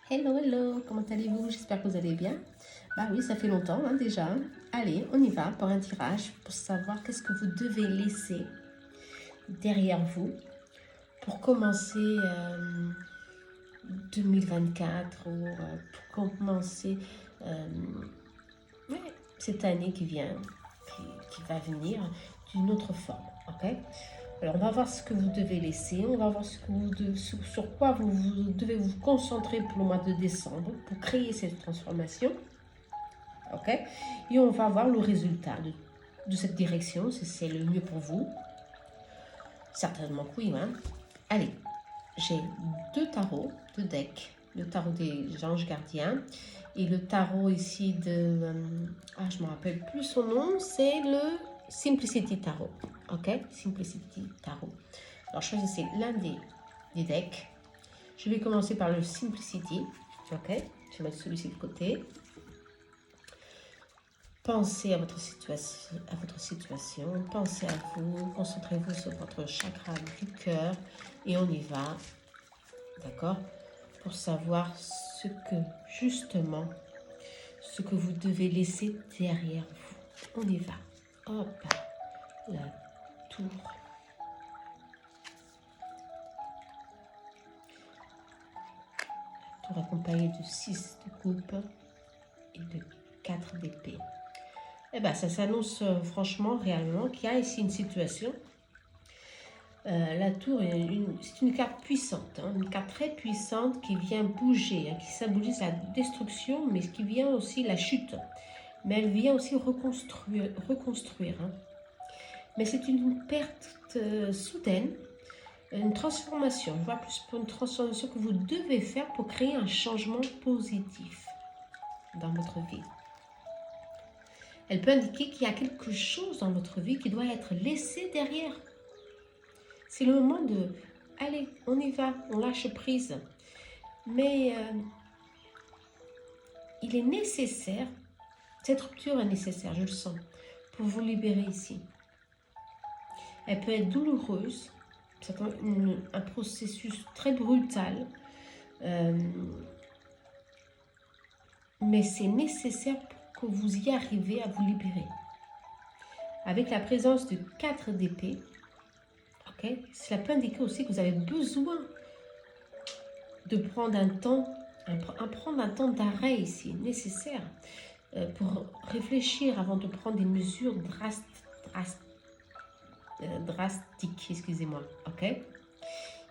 Hello, hello, comment allez-vous? J'espère que vous allez bien. Bah oui, ça fait longtemps déjà. Allez, on y va pour un tirage pour savoir qu'est-ce que vous devez laisser derrière vous pour commencer 2024 ou pour commencer euh, ouais, cette année qui vient, qui va venir d'une autre forme. Ok? Alors, on va voir ce que vous devez laisser, on va voir sur quoi vous devez vous concentrer pour le mois de décembre pour créer cette transformation. Ok? Et on va voir le résultat de cette direction, si c'est le mieux pour vous. Certainement que oui. Hein? Allez, j'ai deux decks. Le tarot des anges gardiens et le tarot ici de... je ne me rappelle plus son nom, c'est le Simplicity Tarot. Ok? Simplicity Tarot. Alors, choisissez l'un des decks. Je vais commencer par le Simplicity. Ok? Je vais mettre celui-ci de côté. Pensez à votre situation, pensez à vous, concentrez-vous sur votre chakra du cœur et on y va, d'accord? Pour savoir ce que vous devez laisser derrière vous. On y va. Hop, la tour. Tour accompagnée de 6 de coupe et de 4 d'épée. Eh bien, ça s'annonce franchement, réellement, qu'il y a ici une situation. La tour, c'est une carte puissante, une carte très puissante qui vient bouger, qui symbolise la destruction, mais qui vient aussi la chute. Mais elle vient aussi reconstruire. Mais c'est une perte soudaine, une transformation. Je vois plus pour une transformation que vous devez faire pour créer un changement positif dans votre vie. Elle peut indiquer qu'il y a quelque chose dans votre vie qui doit être laissé derrière. C'est le moment de, allez, on y va, on lâche prise. Mais il est nécessaire, cette rupture est nécessaire, je le sens, pour vous libérer ici. Elle peut être douloureuse, c'est un processus très brutal, mais c'est nécessaire pour que vous y arriviez à vous libérer. Avec la présence de 4 d'épée, okay, cela peut indiquer aussi que vous avez besoin de prendre un temps, prendre un temps d'arrêt ici, nécessaire, pour réfléchir avant de prendre des mesures drastiques, excusez-moi, ok?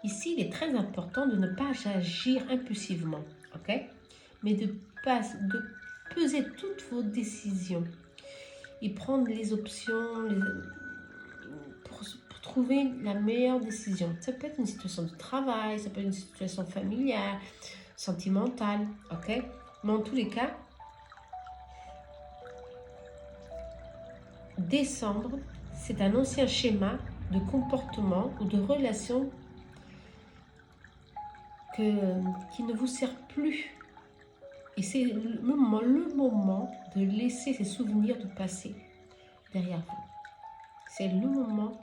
Ici, il est très important de ne pas agir impulsivement, ok? Mais de peser toutes vos décisions et prendre les options pour trouver la meilleure décision. Ça peut être une situation de travail, ça peut être une situation familiale, sentimentale, ok? Mais en tous les cas, décembre, c'est un ancien schéma de comportement ou de relation qui ne vous sert plus. Et c'est le moment de laisser ces souvenirs du passé derrière vous. C'est le moment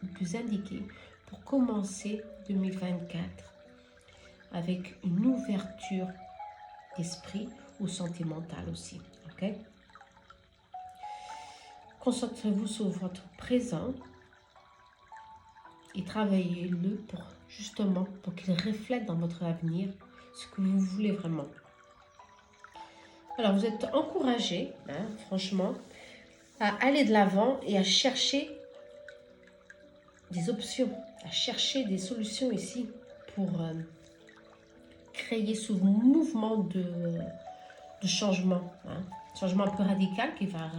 le plus indiqué pour commencer 2024 avec une ouverture d'esprit ou sentimentale aussi. Ok? Concentrez-vous sur votre présent et travaillez-le pour qu'il reflète dans votre avenir ce que vous voulez vraiment. Alors, vous êtes encouragé, franchement, à aller de l'avant et à chercher des options, à chercher des solutions ici pour créer ce mouvement de changement. Changement un peu radical qui va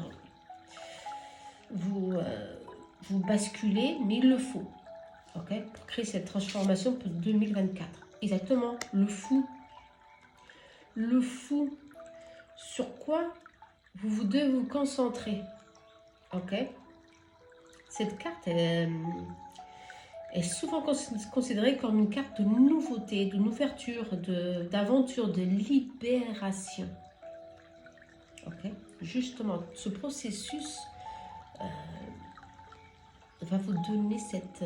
vous basculer, mais il le faut. Okay, pour créer cette transformation pour 2024. Exactement, le fou. Le fou. Sur quoi vous devez vous concentrer. Ok? Cette carte est souvent considérée comme une carte de nouveauté, d'une ouverture, d'aventure, de libération. Ok? Justement, ce processus va vous donner cette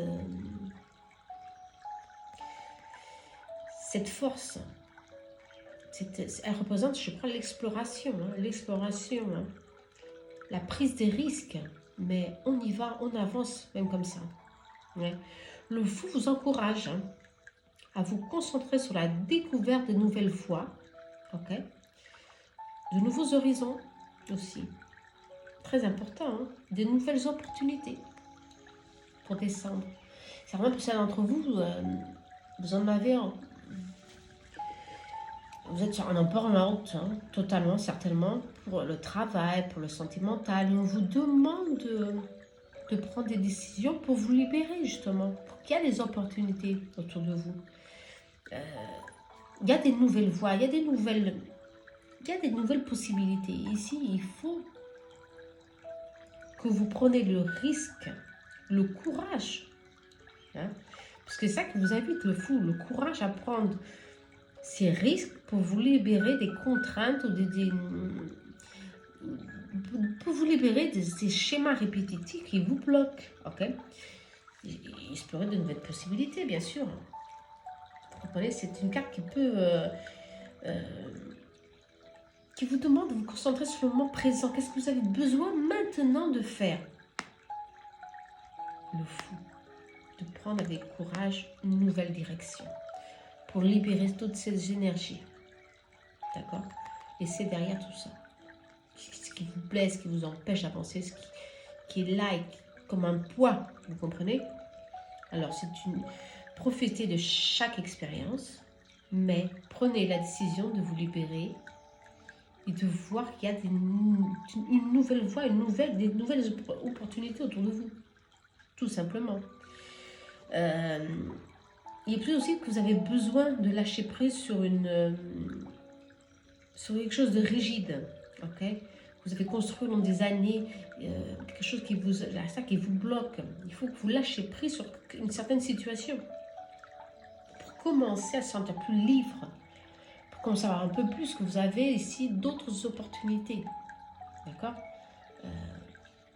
force elle représente, je crois, l'exploration, l'exploration, la prise des risques. Mais on y va, on avance même comme ça. Ouais. Le fou vous encourage à vous concentrer sur la découverte de nouvelles voies, ok, de nouveaux horizons aussi. Très important, de nouvelles opportunités pour décembre. Certains d'entre vous, vous en avez, vous êtes sur un burn-out, totalement, certainement, pour le travail, pour le sentimental. Et on vous demande de prendre des décisions pour vous libérer, justement, pour qu'il y ait des opportunités autour de vous. Il y a des nouvelles voies, il y a des nouvelles possibilités. Ici, il faut que vous preniez le risque, le courage. Parce que c'est ça qui vous invite, le fou, le courage à prendre ces risques pour vous libérer des contraintes ou pour vous libérer de ces schémas répétitifs qui vous bloquent. Ok, explorer de nouvelles possibilités, bien sûr. Vous comprenez, c'est une carte qui peut qui vous demande de vous concentrer sur le moment présent. Qu'est-ce que vous avez besoin maintenant de faire? Le fou, de prendre avec courage une nouvelle direction pour libérer toutes ces énergies. D'accord? Et c'est derrière tout ça. Ce qui vous blesse, ce qui vous empêche d'avancer, ce qui est là comme un poids, vous comprenez? Alors, profitez de chaque expérience, mais prenez la décision de vous libérer et de voir qu'il y a une nouvelle voie, des nouvelles opportunités autour de vous. Tout simplement. Il est plus aussi que vous avez besoin de lâcher prise sur quelque chose de rigide. Ok, vous avez construit au long des années quelque chose qui vous bloque. Il faut que vous lâchez prise sur une certaine situation pour commencer à se sentir plus libre, pour commencer à savoir un peu plus que vous avez ici d'autres opportunités. D'accord?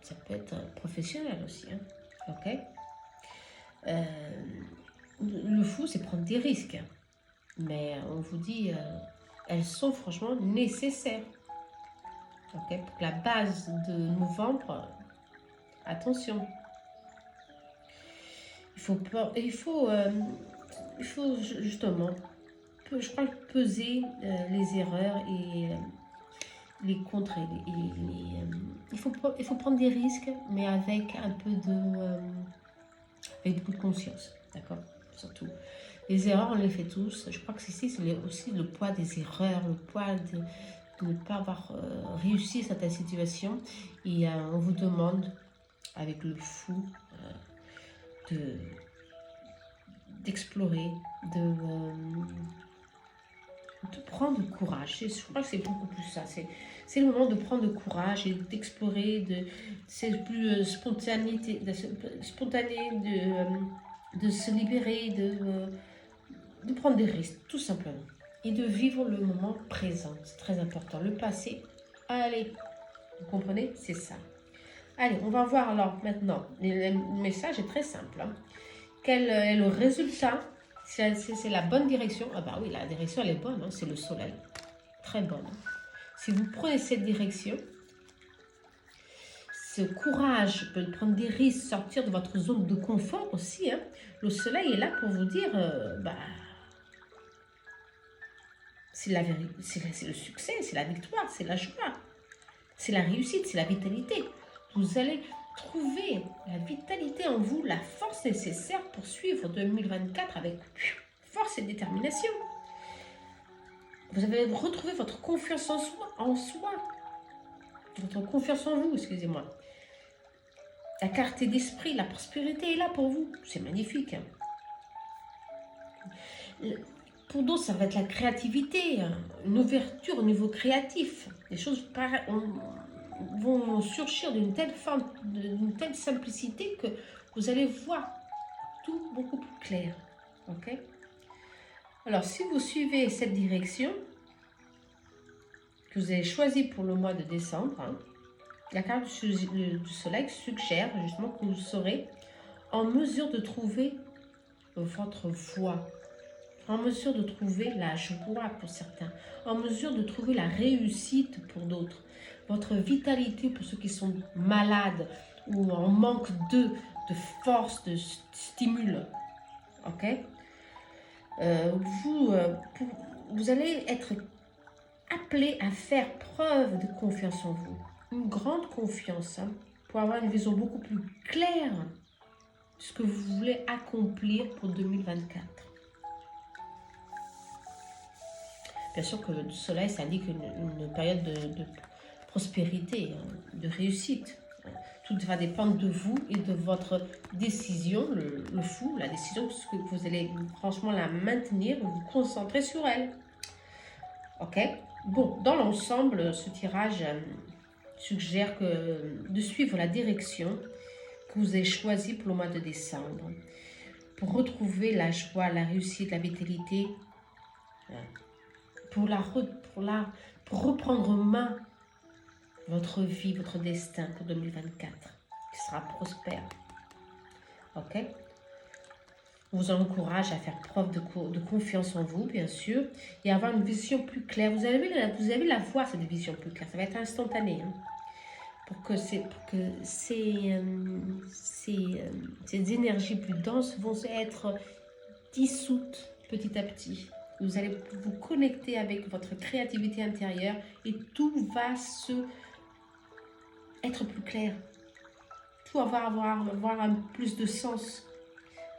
Ça peut être professionnel aussi. Ok? Le fou, c'est prendre des risques. Mais on vous dit, elles sont franchement nécessaires. Okay? Pour la base de novembre, attention. Il faut justement, je crois, peser les erreurs et les contrer. Il faut prendre des risques, mais avec un peu avec beaucoup de conscience, d'accord? Surtout. Les erreurs, on les fait tous. Je crois que c'est aussi le poids des erreurs, le poids de ne pas avoir réussi certaines situations. Et on vous demande, avec le fou, d'explorer, de prendre courage. Je crois que c'est beaucoup plus ça. C'est le moment de prendre courage et d'explorer, c'est plus spontané, de se libérer, de prendre des risques, tout simplement. Et de vivre le moment présent. C'est très important. Le passé, allez, vous comprenez? C'est ça. Allez, on va voir alors maintenant. Le message est très simple. Quel est le résultat? C'est la bonne direction. Ah bah oui, la direction elle est bonne, c'est le soleil. Très bonne. Si vous prenez cette direction, ce courage de prendre des risques, sortir de votre zone de confort aussi, le soleil est là pour vous dire, c'est le succès, c'est la victoire, c'est la joie, c'est la réussite, c'est la vitalité. Vous allez trouver la vitalité en vous, la force nécessaire pour suivre 2024 avec force et détermination. Vous avez retrouvé votre confiance en soi, votre confiance en vous, excusez-moi. La clarté d'esprit, la prospérité est là pour vous. C'est magnifique. Pour d'autres, ça va être la créativité, une ouverture au niveau créatif. Les choses vont surgir d'une telle forme, d'une telle simplicité que vous allez voir tout beaucoup plus clair. Ok? Alors, si vous suivez cette direction que vous avez choisie pour le mois de décembre, la carte du soleil suggère justement que vous serez en mesure de trouver votre voie. en mesure de trouver la joie pour certains, en mesure de trouver la réussite pour d'autres, votre vitalité pour ceux qui sont malades ou en manque de force, de stimule. Ok? Vous allez être appelé à faire preuve de confiance en vous. Une grande confiance, hein, pour avoir une vision beaucoup plus claire de ce que vous voulez accomplir pour 2024. Bien sûr que le soleil, ça indique une période de prospérité, hein, de réussite. Tout va dépendre de vous et de votre décision, le fou, la décision, parce que vous allez franchement la maintenir, vous concentrer sur elle. Ok? Bon, dans l'ensemble, ce tirage suggère de suivre la direction que vous avez choisie pour le mois de décembre, pour retrouver la joie, la réussite, la vitalité, pour reprendre en main votre vie, votre destin pour 2024, qui sera prospère. Ok? On vous encourage à faire preuve de confiance en vous, bien sûr, et avoir une vision plus claire. Vous allez la voir, cette vision plus claire. Ça va être instantané. Hein, pour que ces énergies plus denses vont être dissoutes petit à petit. Vous allez vous connecter avec votre créativité intérieure et tout va être plus clair. Tout va avoir un plus de sens.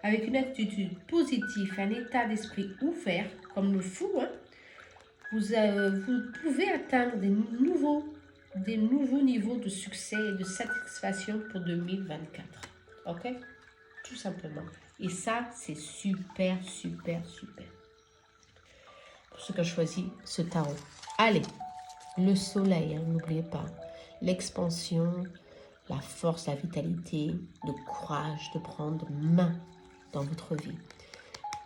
Avec une attitude positive, un état d'esprit ouvert, comme le fou, hein, vous pouvez atteindre des nouveaux niveaux de succès et de satisfaction pour 2024. Ok? Tout simplement. Et ça, c'est super, super, super. Pour ceux qui ont choisi ce tarot. Allez, le soleil, hein, n'oubliez pas. L'expansion, la force, la vitalité, le courage de prendre main dans votre vie.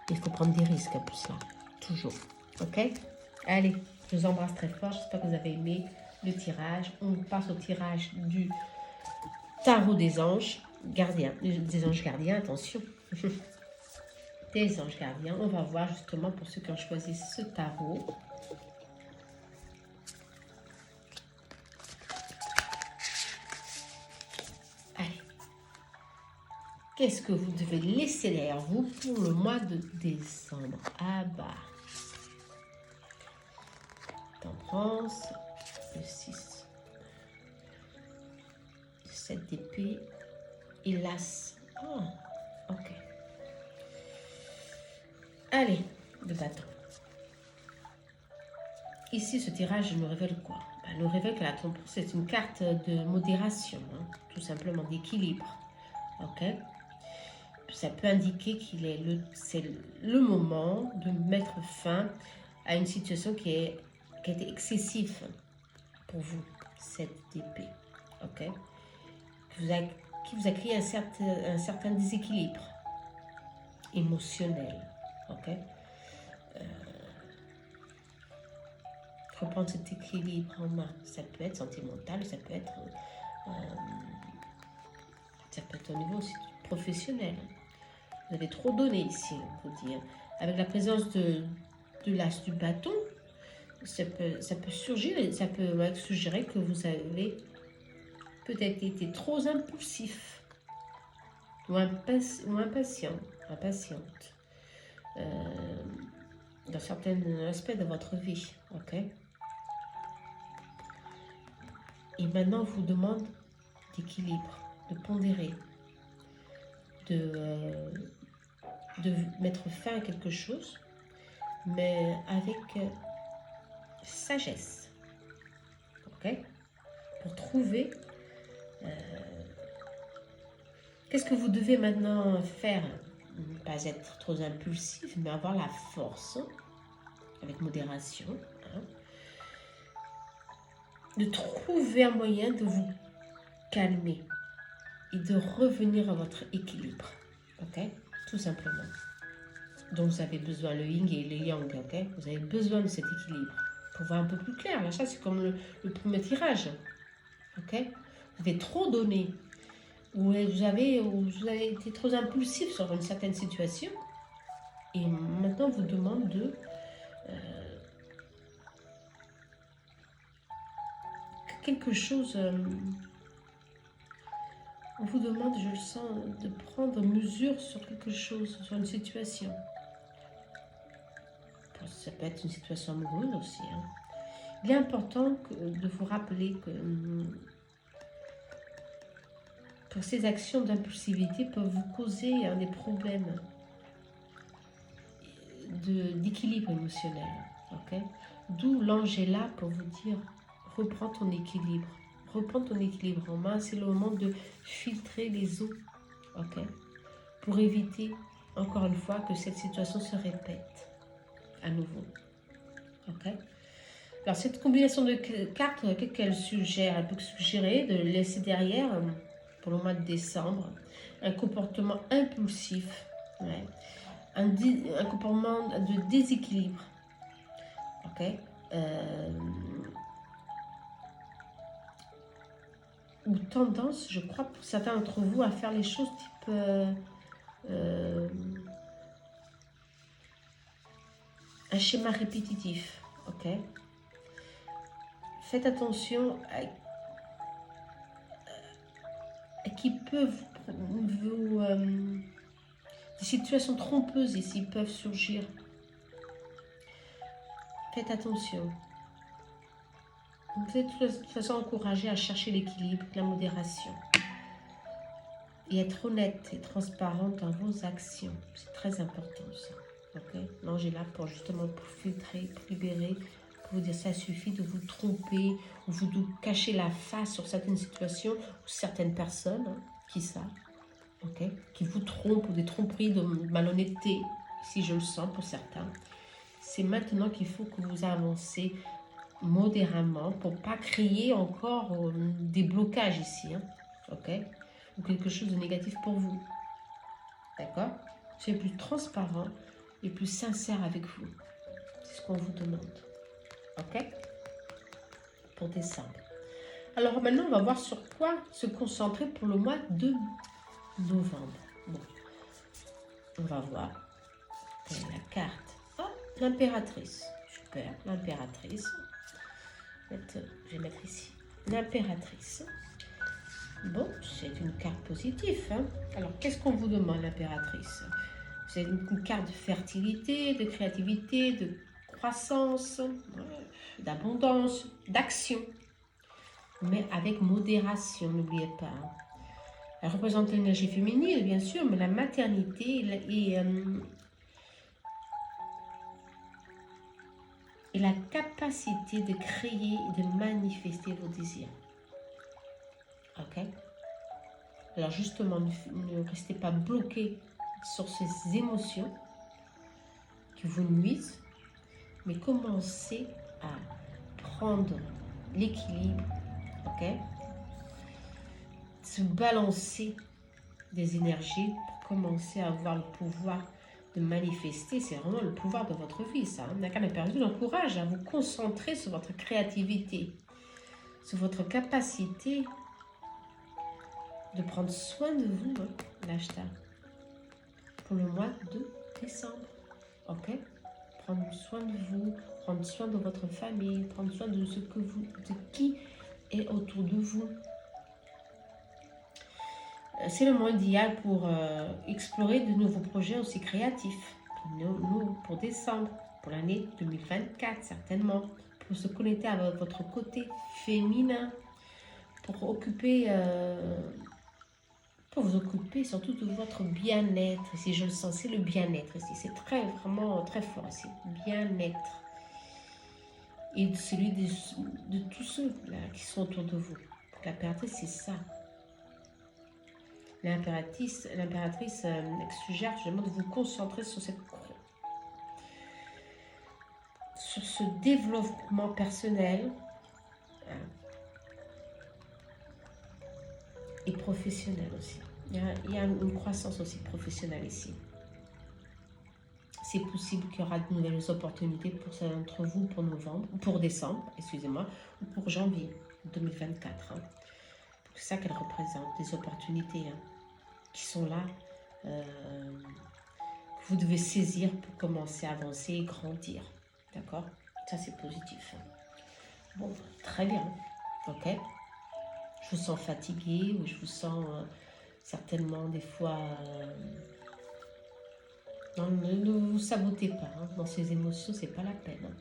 Il faut prendre des risques pour cela, toujours. Ok? Allez, je vous embrasse très fort. J'espère que vous avez aimé le tirage. On passe au tirage du tarot des anges gardiens. Des anges gardiens, attention. Des anges gardiens. On va voir justement pour ceux qui ont choisi ce tarot. Qu'est-ce que vous devez laisser derrière vous pour le mois de décembre? Ah bah. Temperance. Le 6. Le 7 d'épée. Et l'as. Oh, ok. Allez, le bâton. Ici, ce tirage nous révèle quoi? Nous révèle que la temperance, c'est une carte de modération, hein, tout simplement d'équilibre. Ok? Ça peut indiquer c'est le moment de mettre fin à une situation qui a été excessive pour vous, cette épée, ok? Qui vous a créé un certain déséquilibre émotionnel, ok? Reprendre cet équilibre en main, ça peut être sentimental, ça peut être au niveau aussi professionnel. Vous avez trop donné ici, on peut dire. Avec la présence de l'as du bâton, ça peut surgir, ça peut suggérer que vous avez peut-être été trop impulsif ou impatient, impatiente dans certains aspects de votre vie, ok? Et maintenant, on vous demande d'équilibre, de pondérer, de mettre fin à quelque chose, mais avec sagesse, ok? Pour trouver qu'est-ce que vous devez maintenant faire, ne pas être trop impulsif, mais avoir la force, avec modération, hein, de trouver un moyen de vous calmer et de revenir à votre équilibre, ok? Tout simplement. Donc vous avez besoin, le yin et le yang, ok? Vous avez besoin de cet équilibre pour voir un peu plus clair. Là, ça c'est comme le premier tirage, ok? Vous avez trop donné, ou vous avez été trop impulsif sur une certaine situation, Et maintenant, on vous demande de quelque chose, on vous demande, je le sens, de prendre mesure sur quelque chose, sur une situation. Ça peut être une situation amoureuse aussi. Hein. Il est important de vous rappeler que ces actions d'impulsivité peuvent vous causer des problèmes d'équilibre émotionnel. Okay? D'où l'ange est là pour vous dire, reprends ton équilibre. Reprends ton équilibre en main. C'est le moment de filtrer les eaux. Okay? Pour éviter, encore une fois, que cette situation se répète à nouveau. Okay? Alors, cette combinaison de cartes, qu'est-ce qu'elle suggère? Elle peut suggérer de laisser derrière, pour le mois de décembre, un comportement impulsif, ouais, un comportement de déséquilibre, ok, ou tendance, je crois, pour certains d'entre vous, à faire les choses type un schéma répétitif, ok. Faites attention à qui peuvent vous des situations trompeuses ici peuvent surgir. Faites attention. Vous êtes de toute façon encouragé à chercher l'équilibre, la modération. Et être honnête et transparent dans vos actions. C'est très important ça. Okay? L'ange est là pour justement pour filtrer, pour libérer, pour vous dire ça suffit de vous tromper, ou vous de cacher la face sur certaines situations, ou certaines personnes qui savent, okay? Qui vous trompent, ou des tromperies de malhonnêteté, si je le sens pour certains. C'est maintenant qu'il faut que vous avancez modérément pour ne pas créer encore des blocages ici, hein, ok, ou quelque chose de négatif pour vous, d'accord. Soyez plus transparent et plus sincère avec vous, c'est ce qu'on vous demande, ok, pour décembre. Alors maintenant, on va voir sur quoi se concentrer pour le mois de novembre. Bon, on va voir la carte. Oh, l'impératrice, super, l'impératrice. Je vais mettre ici l'impératrice. Bon, c'est une carte positive. Hein. Alors, qu'est-ce qu'on vous demande, l'impératrice? C'est une carte de fertilité, de créativité, de croissance, d'abondance, d'action. Mais avec modération, n'oubliez pas. Hein. Elle représente l'énergie féminine, bien sûr, mais la maternité et la capacité de créer et de manifester vos désirs. Ok? Alors justement, ne restez pas bloqué sur ces émotions qui vous nuisent, mais commencez à prendre l'équilibre, ok? Se balancer des énergies pour commencer à avoir le pouvoir de manifester. C'est vraiment le pouvoir de votre vie, ça. Hein? D'accord, perdu l'encourage à vous concentrer sur votre créativité, sur votre capacité de prendre soin de vous, hein, l'Ashtar, pour le mois de décembre. Ok? Prendre soin de vous, prendre soin de votre famille, prendre soin de ce que vous, de qui est autour de vous. C'est le moment idéal pour explorer de nouveaux projets aussi créatifs. Pour décembre, pour l'année 2024, certainement. Pour se connecter à votre côté féminin. Pour vous occuper surtout de votre bien-être. Si je le sens, c'est le bien-être ici. C'est vraiment très fort ici. Bien-être. Et celui de tous ceux là, qui sont autour de vous. L'impératrice, c'est ça. L'impératrice suggère justement de vous concentrer sur ce développement personnel et professionnel aussi. Il y a une croissance aussi professionnelle ici. C'est possible qu'il y aura de nouvelles opportunités pour certains d'entre vous pour décembre, excusez-moi, ou pour janvier 2024. Hein. C'est ça qu'elle représente, des opportunités qui sont là, vous devez saisir pour commencer à avancer et grandir. D'accord? Ça, c'est positif. Bon, très bien. Ok? Je vous sens fatigué ou je vous sens certainement des fois... non, ne vous sabotez pas. Hein. Dans ces émotions, c'est pas la peine. Hein.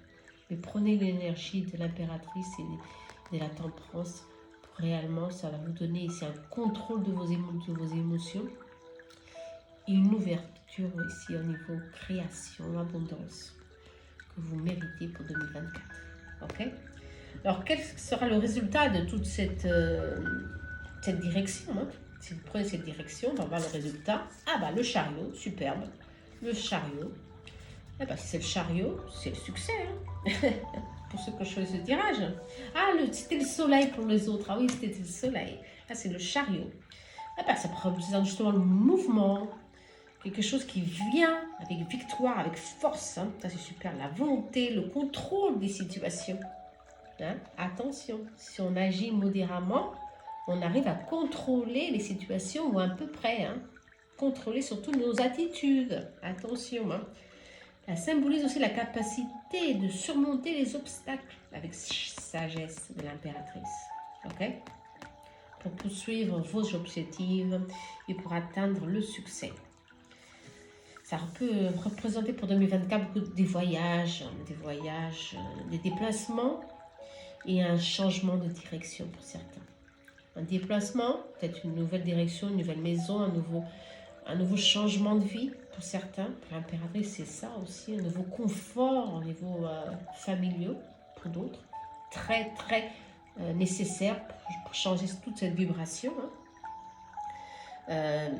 Mais prenez l'énergie de l'impératrice et de la temperance. Réellement, ça va vous donner ici un contrôle de vos émotions et une ouverture ici au niveau création, abondance que vous méritez pour 2024. Ok? Alors, quel sera le résultat de toute cette direction hein? Si vous prenez cette direction, on va voir le résultat. Ah bah le chariot, superbe. Le chariot. Eh bah, si c'est le chariot, c'est le succès. Hein? Pour ceux qui ont choisi ce tirage. Ah, c'était le soleil pour les autres. Ah oui, c'était le soleil. Là, c'est le chariot. Ah bah, ça représente justement le mouvement. Quelque chose qui vient avec victoire, avec force. Hein. Ça, c'est super. La volonté, le contrôle des situations. Hein? Attention, si on agit modérément, on arrive à contrôler les situations ou à peu près. Hein? Contrôler surtout nos attitudes. Attention. Hein? Elle symbolise aussi la capacité de surmonter les obstacles avec sagesse de l'impératrice. Ok? Pour poursuivre vos objectifs et pour atteindre le succès. Ça peut représenter pour 2024 beaucoup des voyages, des déplacements et un changement de direction pour certains. Un déplacement, peut-être une nouvelle direction, une nouvelle maison, un nouveau changement de vie pour certains. Pour l'impératrice, c'est ça aussi, un nouveau confort au niveau familial pour d'autres. Très, très nécessaire pour changer toute cette vibration. Hein.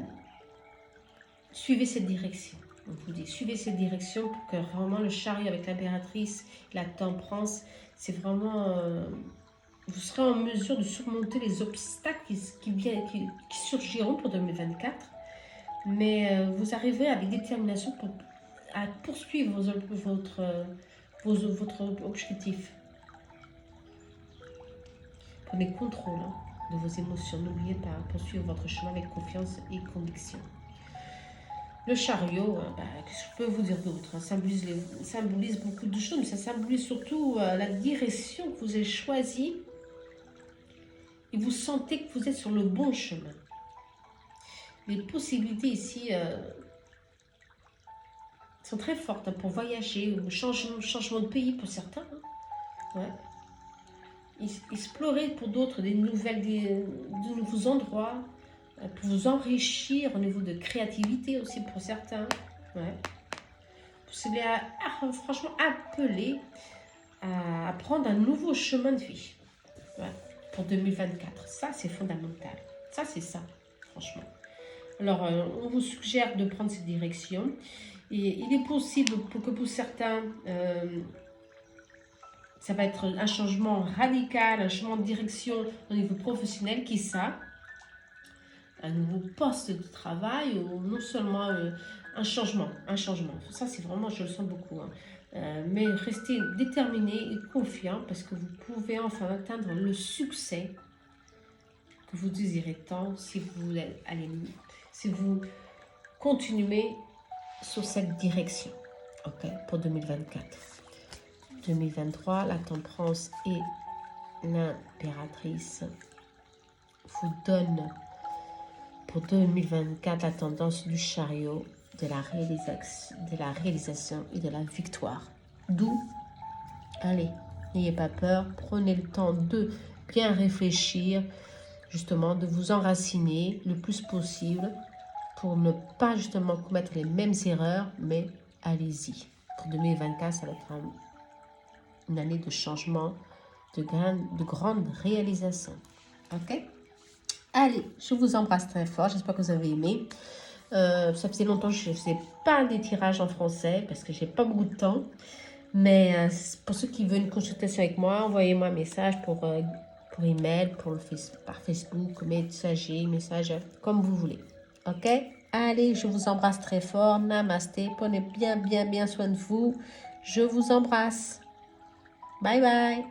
Suivez cette direction. On vous dit, suivez cette direction pour que vraiment le chariot avec l'impératrice, la temperance, c'est vraiment... vous serez en mesure de surmonter les obstacles qui surgiront pour 2024. Mais vous arrivez avec détermination à poursuivre votre objectif. Prenez contrôle hein, de vos émotions. N'oubliez pas, poursuivre votre chemin avec confiance et conviction. Le chariot, qu'est-ce que je peux vous dire d'autre? Symbolise beaucoup de choses, mais ça symbolise surtout la direction que vous avez choisie. Et vous sentez que vous êtes sur le bon chemin. Les possibilités ici sont très fortes hein, pour voyager, ou changement de pays pour certains. Hein. Ouais. Explorer pour d'autres de nouveaux endroits, pour vous enrichir au niveau de créativité aussi pour certains. Ouais. Vous êtes franchement appelé à prendre un nouveau chemin de vie ouais, pour 2024. Ça, c'est fondamental. Ça, c'est ça, franchement. Alors, on vous suggère de prendre cette direction. Et il est possible que pour certains, ça va être un changement radical, un changement de direction au niveau professionnel, qui ça, un nouveau poste de travail ou non seulement un changement. Ça, c'est vraiment, je le sens beaucoup. Hein. Mais restez déterminé et confiant parce que vous pouvez enfin atteindre le succès que vous désirez tant si vous continuez sur cette direction. Ok, pour 2024. 2023, la temperance et l'impératrice vous donnent pour 2024 la tendance du chariot, de la réalisation et de la victoire. D'où, allez, n'ayez pas peur, prenez le temps de bien réfléchir, justement de vous enraciner le plus possible pour ne pas justement commettre les mêmes erreurs, mais allez-y. Pour 2024, ça va être une année de changement, de grandes réalisations. Ok? Allez, je vous embrasse très fort. J'espère que vous avez aimé. Ça faisait longtemps que je ne faisais pas des tirages en français parce que j'ai pas beaucoup de temps. Mais pour ceux qui veulent une consultation avec moi, envoyez-moi un message pour email, par Facebook, message, comme vous voulez. Ok? Allez, je vous embrasse très fort. Namasté. Prenez bien soin de vous. Je vous embrasse. Bye bye.